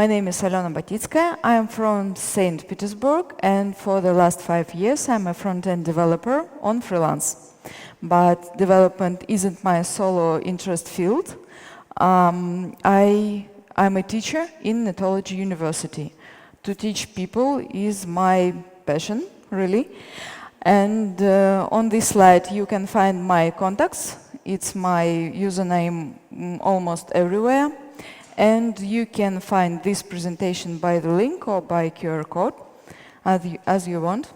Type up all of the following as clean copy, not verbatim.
My name is Alena Batitskaya. I am from St. Petersburg, and for the last 5 years I'm a front-end developer on freelance. But development isn't my solo interest field. I'm a teacher in Ethology University. To teach people is my passion, really. And on this slide you can find my contacts. It's my username almost everywhere. And you can find this presentation by the link or by QR code, as you want.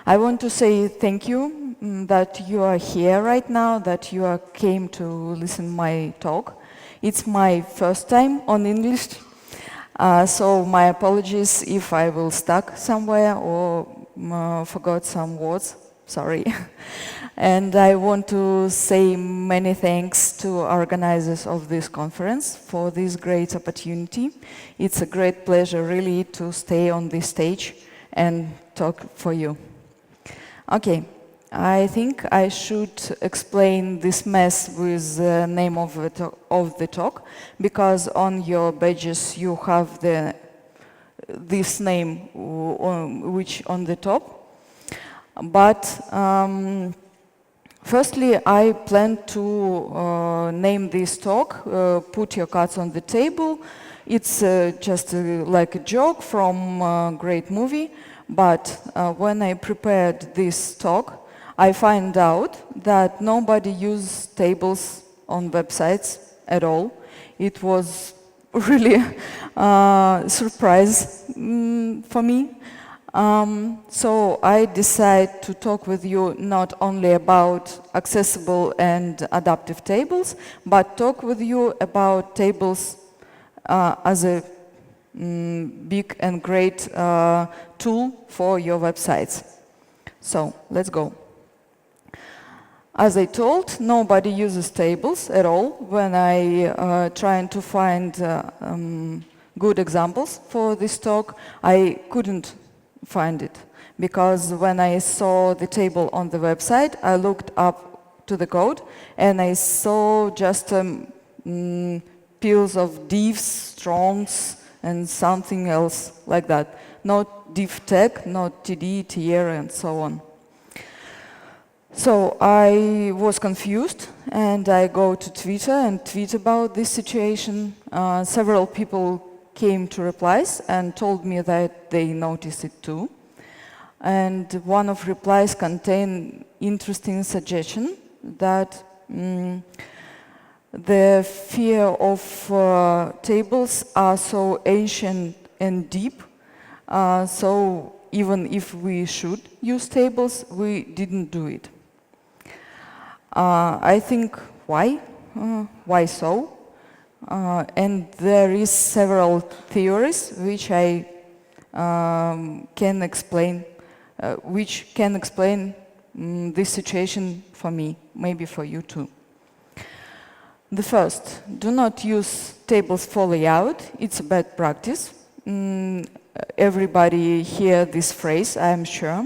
I want to say thank you that you are here right now, that you came to listen my talk. It's my first time on English, so my apologies if I will stuck somewhere or forgot some words. Sorry. And I want to say many thanks to organizers of this conference for this great opportunity. It's a great pleasure really to stay on this stage and talk for you. Okay, I think I should explain this mess with the name of the talk, because on your badges you have this name which on the top. But firstly, I plan to name this talk, Put Your Cards on the Table. It's just like a joke from a great movie, but when I prepared this talk, I found out that nobody uses tables on websites at all. It was really a surprise for me. So I decided to talk with you not only about accessible and adaptive tables, but talk with you about tables as a big and great tool for your websites. So let's go. As I told, nobody uses tables at all. When I trying to find good examples for this talk, I couldn't find it, because when I saw the table on the website, I looked up to the code and I saw just peels of divs, strongs, and something else like that. Not div tag, not td, tier, and so on. So I was confused and I go to Twitter and tweet about this situation. Several people came to replies and told me that they noticed it too. And one of replies contained interesting suggestion that the fear of tables are so ancient and deep, so even if we should use tables, we didn't do it. I think why? Why so? And there is several theories which I can explain, this situation for me, maybe for you too. The first, do not use tables for layout. It's a bad practice. Everybody hear this phrase, I am sure.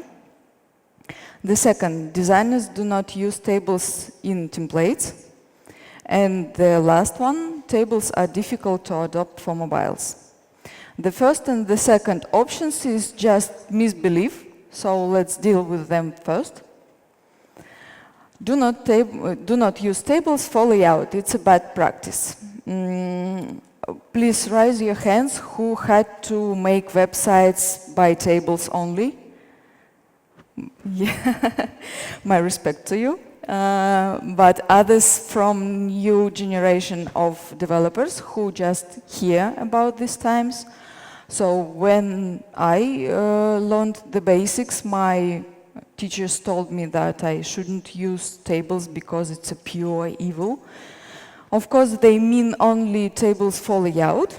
The second, designers do not use tables in templates. And the last one, tables are difficult to adopt for mobiles. The first and the second options is just misbelief, so let's deal with them first. Do not use tables for layout, it's a bad practice. Please raise your hands who had to make websites by tables only. Yeah. My respect to you. But others from new generation of developers who just hear about these times. So when I learned the basics, my teachers told me that I shouldn't use tables because it's a pure evil. Of course, they mean only tables for layout,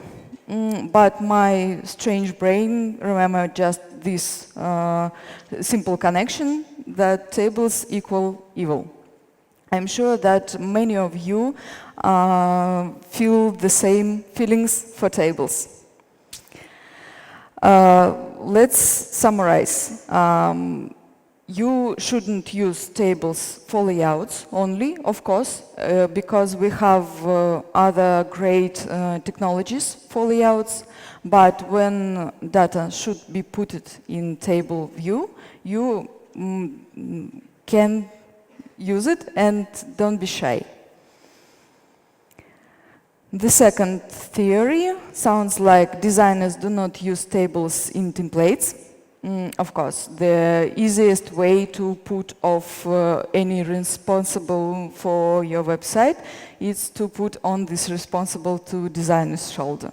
but my strange brain remembered just this simple connection that tables equal evil. I'm sure that many of you feel the same feelings for tables. Let's summarize. you shouldn't use tables for layouts only, of course, because we have other great technologies for layouts. But when data should be put in table view, you can use it and don't be shy. The second theory sounds like designers do not use tables in templates. Of course, the easiest way to put off any responsible for your website is to put on this responsible to designer's shoulder.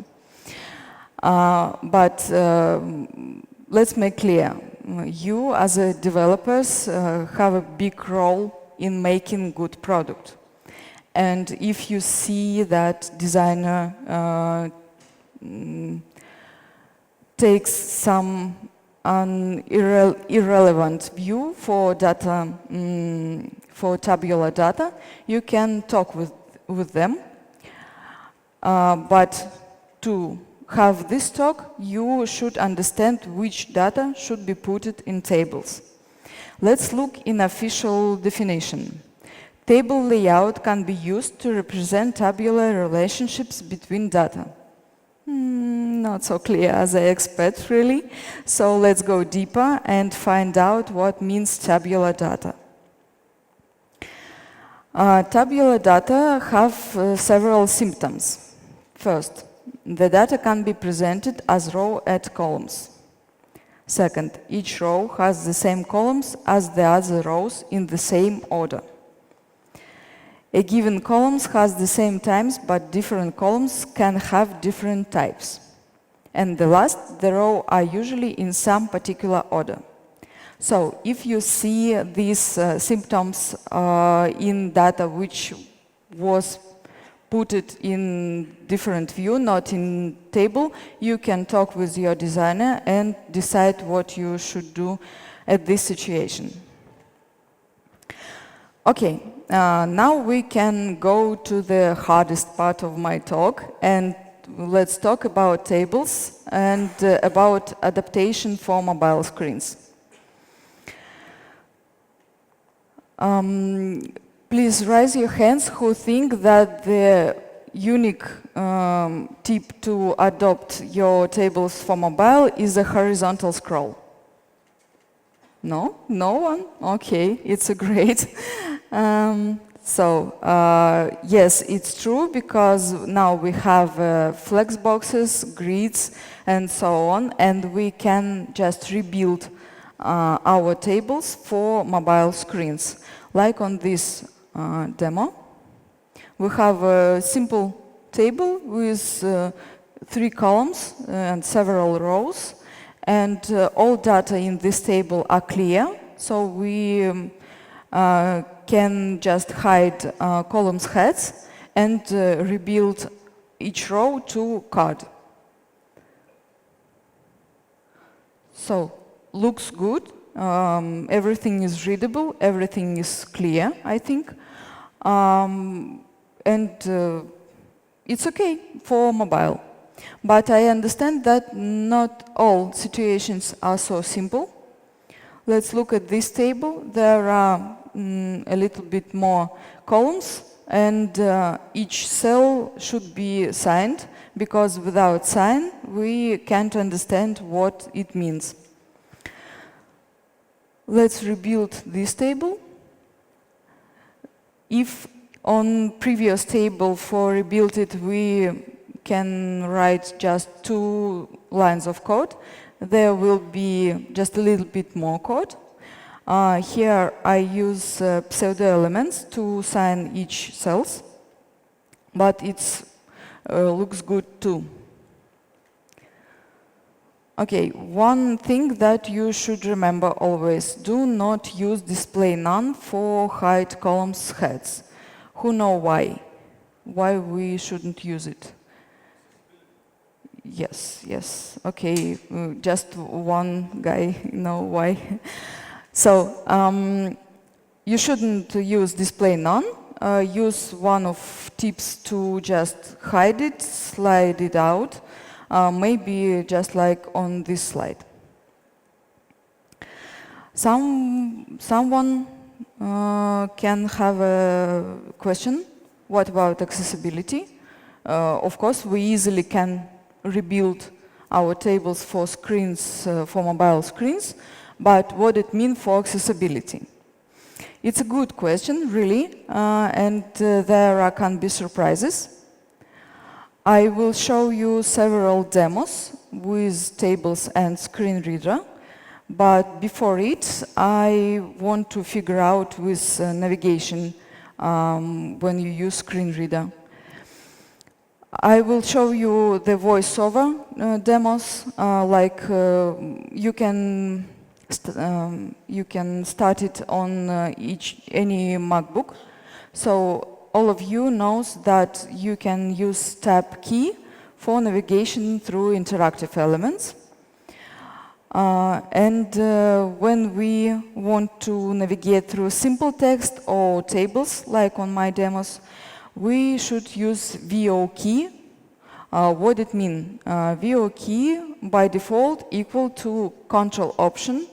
But let's make clear, you as a developers have a big role in making good product. And if you see that designer takes some irrelevant view for data, for tabular data, you can talk with them. But to have this talk, you should understand which data should be put in tables. Let's look in official definition. Table layout can be used to represent tabular relationships between data. Not so clear as I expect, really. So let's go deeper and find out what means tabular data. Tabular data have several symptoms. First, the data can be presented as row and columns. Second, each row has the same columns as the other rows in the same order. A given column has the same types, but different columns can have different types. And the last, the rows are usually in some particular order. So if you see these symptoms in data which was put it in different view, not in table, you can talk with your designer and decide what you should do at this situation. Okay, now we can go to the hardest part of my talk, and let's talk about tables and about adaptation for mobile screens. Please raise your hands who think that the unique tip to adopt your tables for mobile is a horizontal scroll. No? No one? Okay, it's a great. Yes, it's true, because now we have flex boxes, grids, and so on, and we can just rebuild our tables for mobile screens. Like on this demo, we have a simple table with 3 columns and several rows, and all data in this table are clear, so we can just hide columns heads and rebuild each row to card. So, looks good, everything is readable, everything is clear, I think, and it's okay for mobile. But I understand that not all situations are so simple. Let's look at this table. There are a little bit more columns, and each cell should be signed, because without sign we can't understand what it means. Let's rebuild this table. If on previous table for rebuild it we can write just 2 lines of code, there will be just a little bit more code. Here I use pseudo elements to sign each cells, but it looks good too. Okay, one thing that you should remember always: do not use display none for hide columns heads. Who know why? Why we shouldn't use it? Yes, yes. Okay, just one guy know why. So you shouldn't use display none. Use one of tips to just hide it, slide it out. Maybe just like on this slide. Someone can have a question. What about accessibility? Of course, we easily can rebuild our tables for screens, for mobile screens, but what it means for accessibility? It's a good question, really, and there can be surprises. I will show you several demos with tables and screen reader, but before it, I want to figure out with navigation when you use screen reader. I will show you the voiceover demos, like you can start it on any MacBook. So all of you knows that you can use tab key for navigation through interactive elements. When we want to navigate through simple text or tables, like on my demos, we should use VO key. What it means? VO key by default equal to Control Option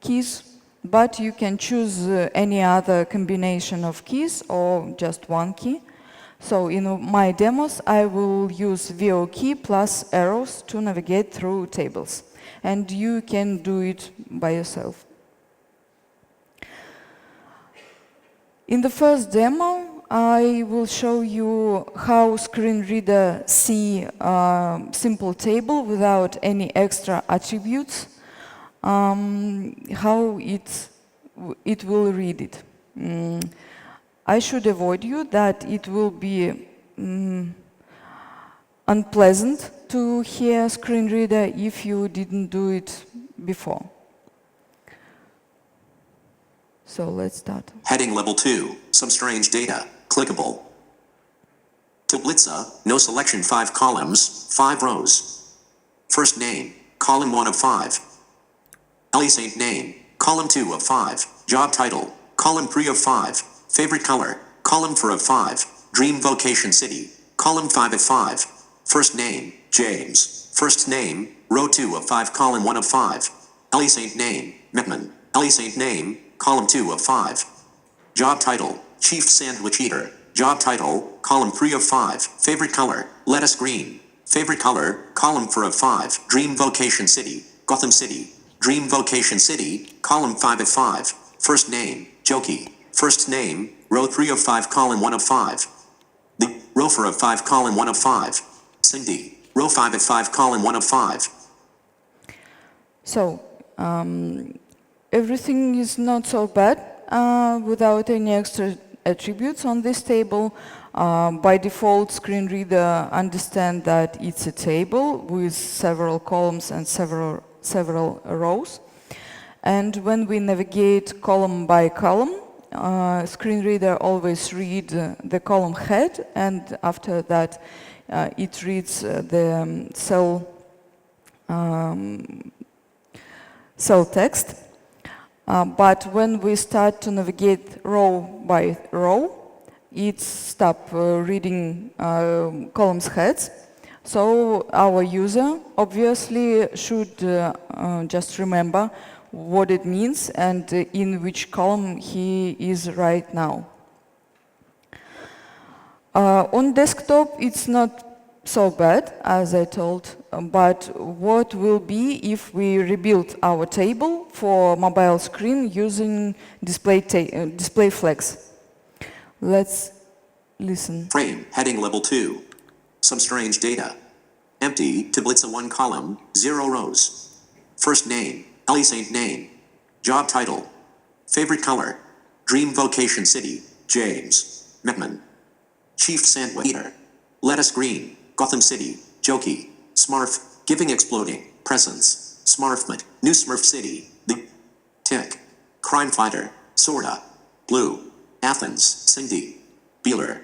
keys, but you can choose any other combination of keys or just one key. So in my demos, I will use VO key plus arrows to navigate through tables. And you can do it by yourself. In the first demo, I will show you how screen reader see a simple table without any extra attributes, how it will read it. I should avoid you that it will be unpleasant to hear screen reader if you didn't do it before. So let's start. Heading level 2, some strange data, clickable. Tablica, no selection, 5 columns, 5 rows. First name, column 1 of 5. Saint name, column 2 of 5. Job title, column 3 of 5. Favorite color, column 4 of 5. Dream vocation city, column 5 of 5. First name, James. First name, row 2 of 5, column 1 of 5. Saint name, Mittman. Saint name, column 2 of 5. Job title, Chief Sandwich Eater. Job title, column 3 of 5. Favorite color, lettuce green. Favorite color, column 4 of 5. Dream vocation city, Gotham City. Dream vocation city, column 5 of 5. First name, Jokey. First name, row 3 of 5, column 1 of 5. The row 4 of 5, column 1 of 5. Cindy, row 5 of 5, column 1 of 5. So, everything is not so bad without any extra attributes on this table. By default, screen reader understands that it's a table with several columns and several rows. And when we navigate column by column, screen reader always reads the column head, and after that it reads the cell text. But when we start to navigate row by row, it stops reading columns heads. So our user obviously should just remember what it means and in which column he is right now. On desktop, it's not so bad, as I told, but what will be if we rebuild our table for mobile screen using display flex? Let's listen. Frame, heading level 2. Some strange data. Empty, tablica 1 column, 0 rows. First name, Saint name. Job title. Favorite color. Dream vocation city, James. Mittman. Chief Sandwich Eater. Lettuce green, Gotham City, Jokey. Smurf, giving exploding, presence. Smurfment, New Smurf City, the Tick. Crime fighter, sorta. Blue. Athens, Cindy. Beeler.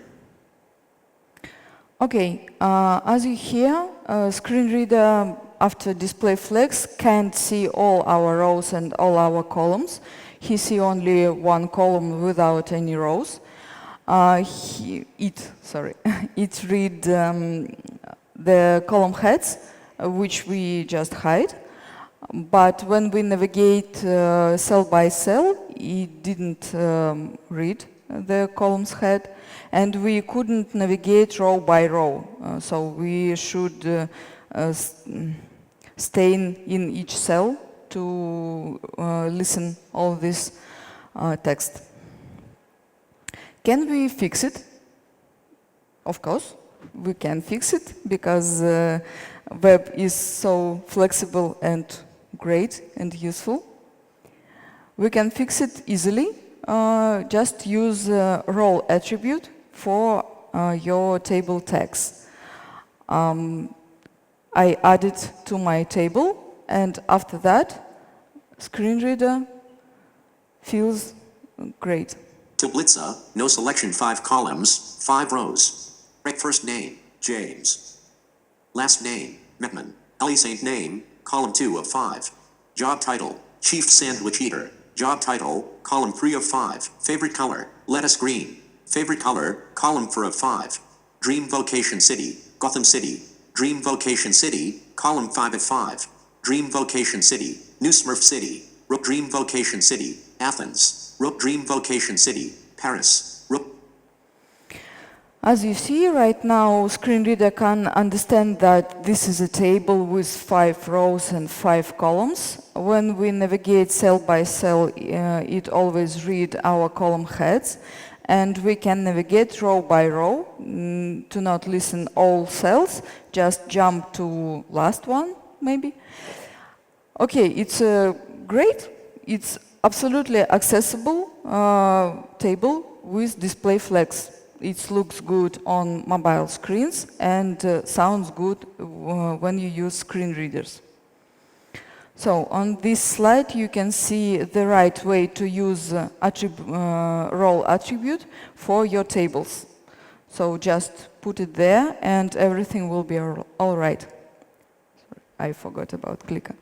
Okay, as you hear, screen reader after display flex can't see all our rows and all our columns. He sees only one column without any rows. It reads the column heads, which we just hide. But when we navigate cell by cell, it didn't read the column's head, and we couldn't navigate row by row. So we should stay in each cell to listen all this text. Can we fix it? Of course, we can fix it because web is so flexible and great and useful. We can fix it easily. Just use role attribute for your table tags. I add it to my table, and after that, screen reader feels great. Tablica, no selection, 5 columns, 5 rows. First name, James. Last name, Metman. Saint name, column 2 of 5. Job title, Chief Sandwich Eater. Job title, column 3 of 5. Favorite color, lettuce green. Favorite color, column 4 of 5. Dream Vocation City, Gotham City. Dream Vocation City, column 5 of 5. Dream Vocation City, New Smurf City. Dream Vocation City, Athens. Dream Vocation City, Paris. As you see right now, screen reader can understand that this is a table with 5 rows and 5 columns. When we navigate cell by cell, it always reads our column heads, and we can navigate row by row to not listen all cells, just jump to last one, maybe. Okay, it's great. It's absolutely accessible table with display flags. It looks good on mobile screens and sounds good when you use screen readers. So on this slide you can see the right way to use role attribute for your tables. So just put it there and everything will be all right. Sorry, I forgot about clicker.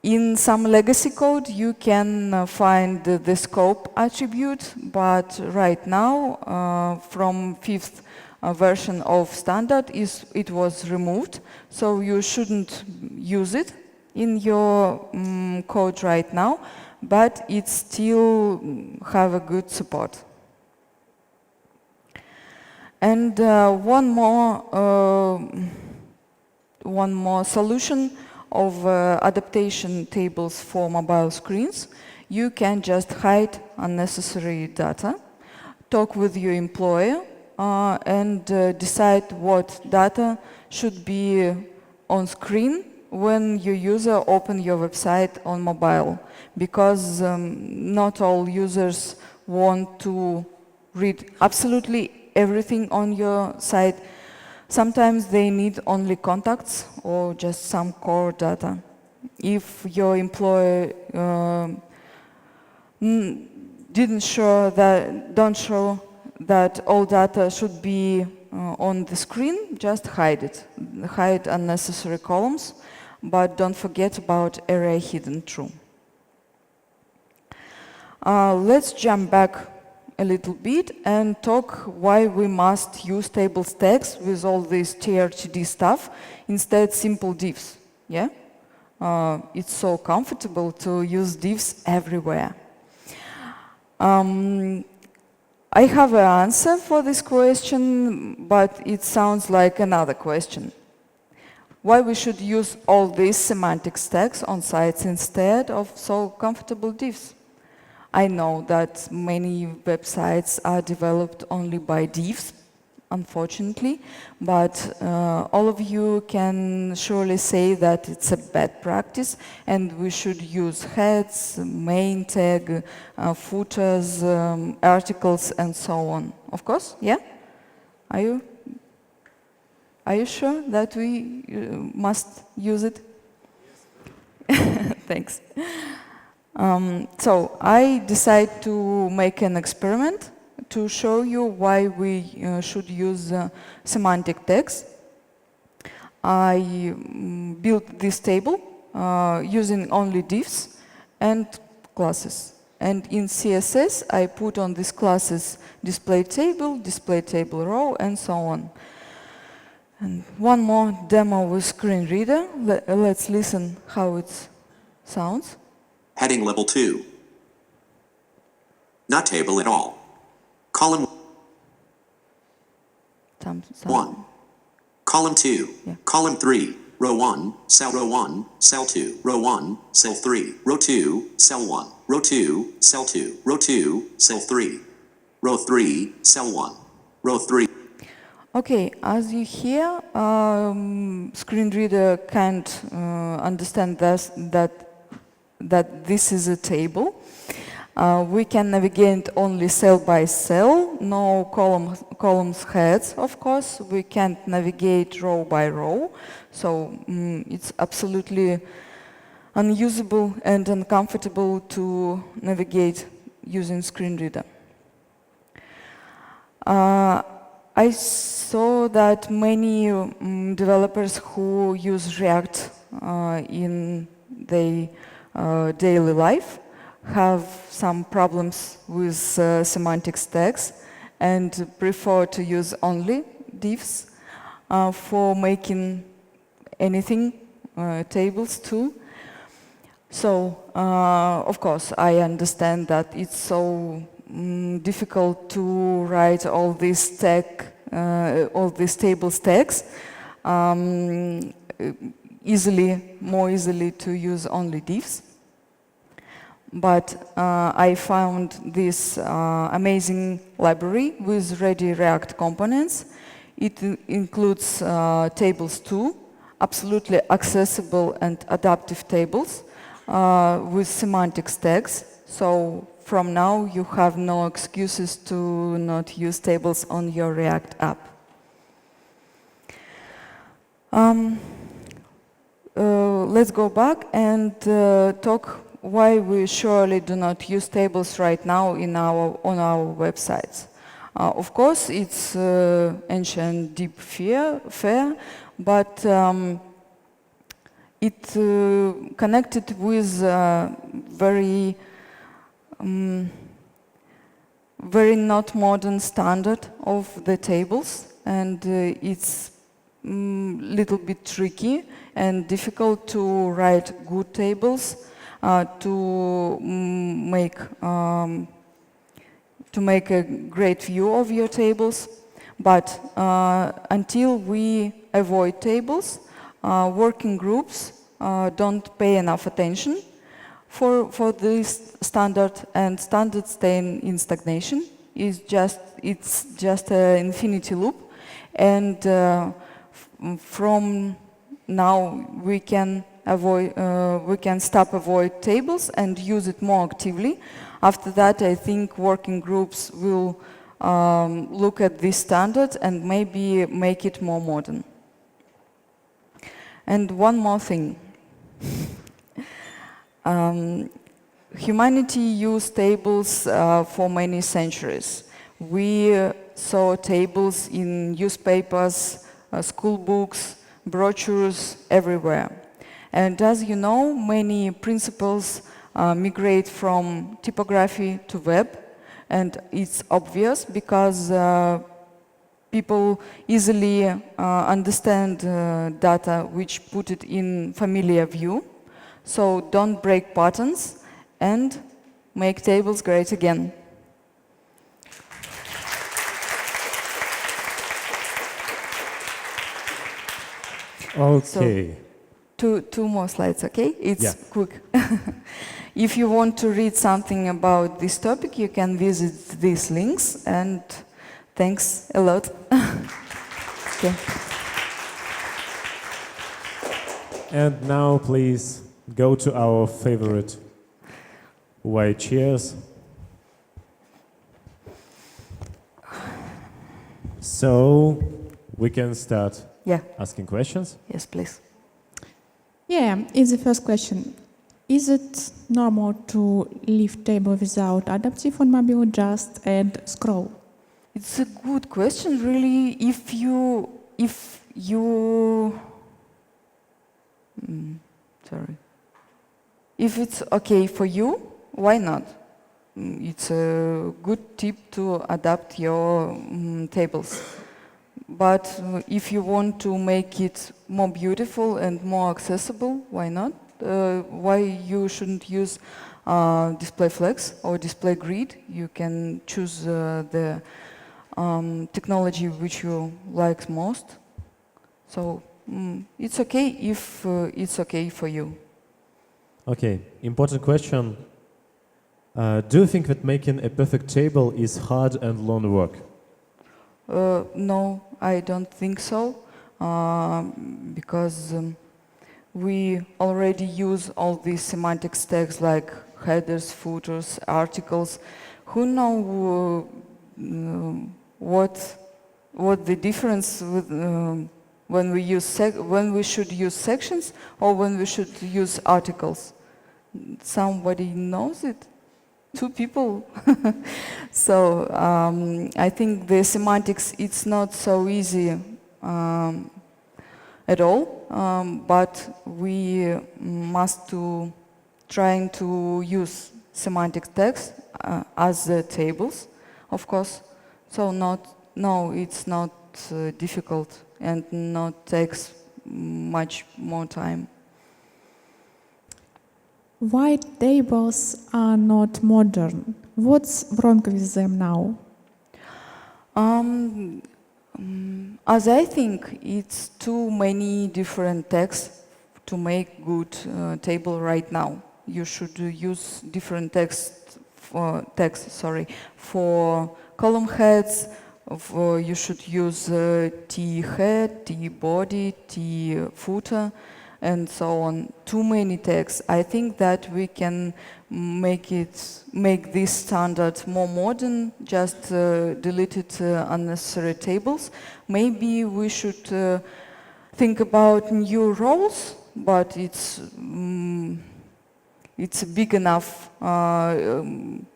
In some legacy code, you can find the scope attribute, but right now, from 5th version of standard, it was removed, so you shouldn't use it in your code right now, but it still have a good support. And one more solution of adaptation tables for mobile screens. You can just hide unnecessary data, talk with your employer, and decide what data should be on screen when your user open your website on mobile, because not all users want to read absolutely everything on your site. Sometimes they need only contacts or just some core data. If your employer don't show that all data should be on the screen, just hide it. Hide unnecessary columns, but don't forget about array hidden true. Let's jump back a little bit and talk why we must use table tags with all this TRTD stuff instead simple divs. Yeah, it's so comfortable to use divs everywhere. I have an answer for this question, but it sounds like another question. Why we should use all these semantic tags on sites instead of so comfortable divs? I know that many websites are developed only by divs, unfortunately, but all of you can surely say that it's a bad practice and we should use heads, main tag, footers, articles, and so on. Of course, yeah? Are you sure that we must use it? Thanks. So I decided to make an experiment to show you why we should use semantic tags. I built this table using only divs and classes. And in CSS, I put on these classes display table row, and so on. And one more demo with screen reader. Let's listen how it sounds. Heading level 2. Not table at all. Column 1. Column 2. Yeah. Column 3. Row 1, cell 1, cell 2, row 1, cell 3, row 2, cell 1, row 2, cell 2, row 2, cell 3, row 3, cell 1, row 3. Okay, as you hear, screen reader can't understand that this is a table. We can navigate only cell by cell, no columns heads, of course. We can't navigate row by row, so it's absolutely unusable and uncomfortable to navigate using screen reader. I saw that many developers who use React in their daily life have some problems with semantic stacks and prefer to use only divs for making anything, tables too. So, of course, I understand that it's so difficult to write all these table stacks more easily to use only divs. But I found this amazing library with ready React components. It includes tables too, absolutely accessible and adaptive tables with semantic stacks. So from now you have no excuses to not use tables on your React app. Let's go back and talk why we surely do not use tables right now on our websites. Of course, it's ancient deep fear, but it connected with very not modern standard of the tables, and it's little bit tricky and difficult to write good tables to make a great view of your tables. But until we avoid tables, working groups don't pay enough attention for this standard, and standard staying in stagnation it's just an infinity loop. And from now we can stop avoid tables and use it more actively. After that, I think working groups will look at this standard and maybe make it more modern. And one more thing. Humanity used tables for many centuries. We saw tables in newspapers, school books, brochures, everywhere. And as you know, many principles migrate from typography to web, and it's obvious because people easily understand data which put it in familiar view. So don't break patterns and make tables great again. Okay. So, two more slides, okay? It's quick. If you want to read something about this topic, you can visit these links, and thanks a lot. Okay. And now please go to our favorite white chairs. So we can start asking questions. Yes, please. Yeah, it's the first question. Is it normal to leave table without adaptive on mobile, just add scroll? It's a good question, really. If it's okay for you, why not? It's a good tip to adapt your tables. but if you want to make it more beautiful and more accessible, why not? Why you shouldn't use display flex or display grid? You can choose the technology which you like most. So it's okay if it's okay for you. Okay, important question. Do you think that making a perfect table is hard and long work? No, I don't think so, because we already use all these semantic stacks like headers, footers, articles. Who know what the difference with, when we should use sections or when we should use articles? Somebody knows it? 2 people. So I think the semantics, it's not so easy at all, but we must trying to use semantic text as tables, of course. So no, it's not difficult and not takes much more time. Why tables are not modern? What's wrong with them now? As I think, it's too many different texts to make good table right now. You should use different text for column heads. You should use T head, T body, T footer, and so on. Too many texts. I think that we can make this standard more modern, just delete unnecessary tables. Maybe we should think about new roles, but it's a big enough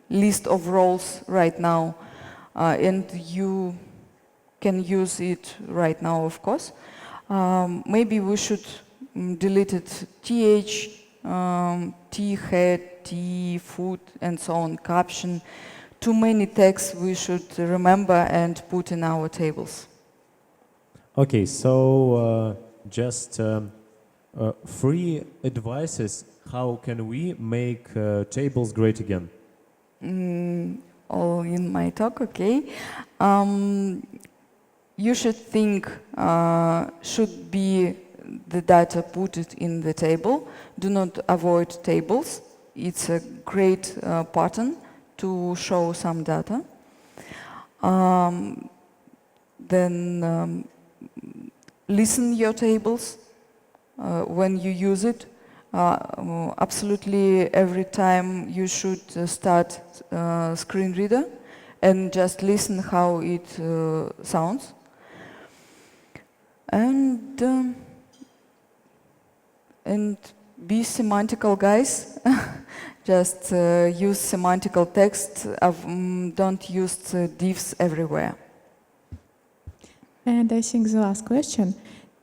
list of roles right now, and you can use it right now, of course. Maybe we should delete it th, t head, t foot, and so on, caption. Too many texts we should remember and put in our tables. Okay, so just 3 advices. How can we make tables great again? All in my talk, okay. You should think, should be the data put it in the table. Do not avoid tables. It's a great pattern to show some data. Then listen your tables when you use it. Absolutely every time you should start screen reader and just listen how it sounds. And be semantical, guys. Just use semantical text. Don't use divs everywhere. And I think the last question,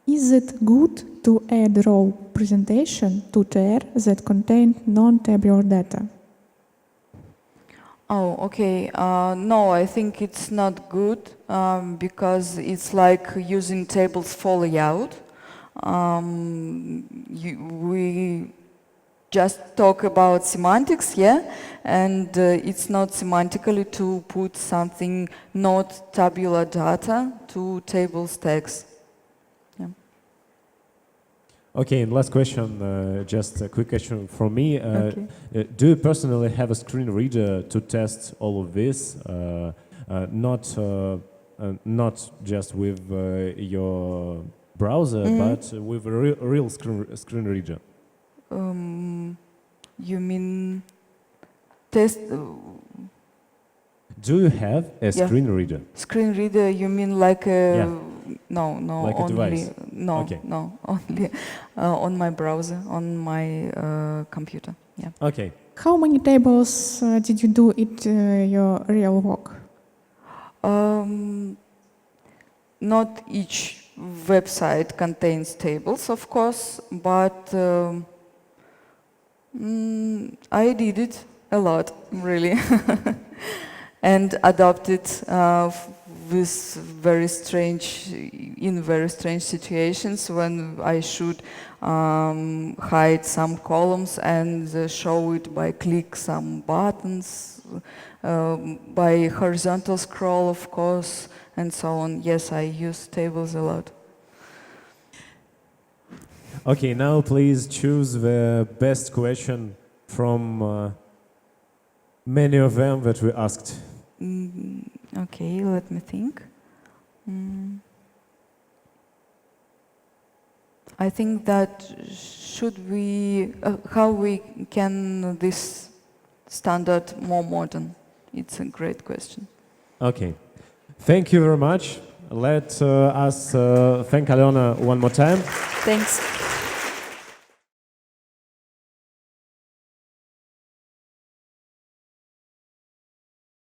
is it good to add raw presentation to TR that contain non-tabular data? Oh, okay. No, I think it's not good because it's like using tables for layout. We just talk about semantics, yeah, and it's not semantically to put something not tabular data to tables text. Yeah. Okay, and last question, just a quick question from me. Okay. Do you personally have a screen reader to test all of this? Not just with your browser, but with a real screen reader. You mean test? Do you have a screen reader? Screen reader? You mean like a? Yeah. No, like only a device. no, okay. no, only on my browser, on my computer. Yeah. Okay. How many tables did you do it your real work? Not each website contains tables, of course, but I did it a lot, really, and adopted with in very strange situations when I should hide some columns and show it by click some buttons, by horizontal scroll, of course, and so on. Yes, I use tables a lot. Okay, now please choose the best question from many of them that we asked. Okay, let me think. I think that how we can this standard more modern? It's a great question. Okay, thank you very much. Let us thank Alena one more time. Thanks.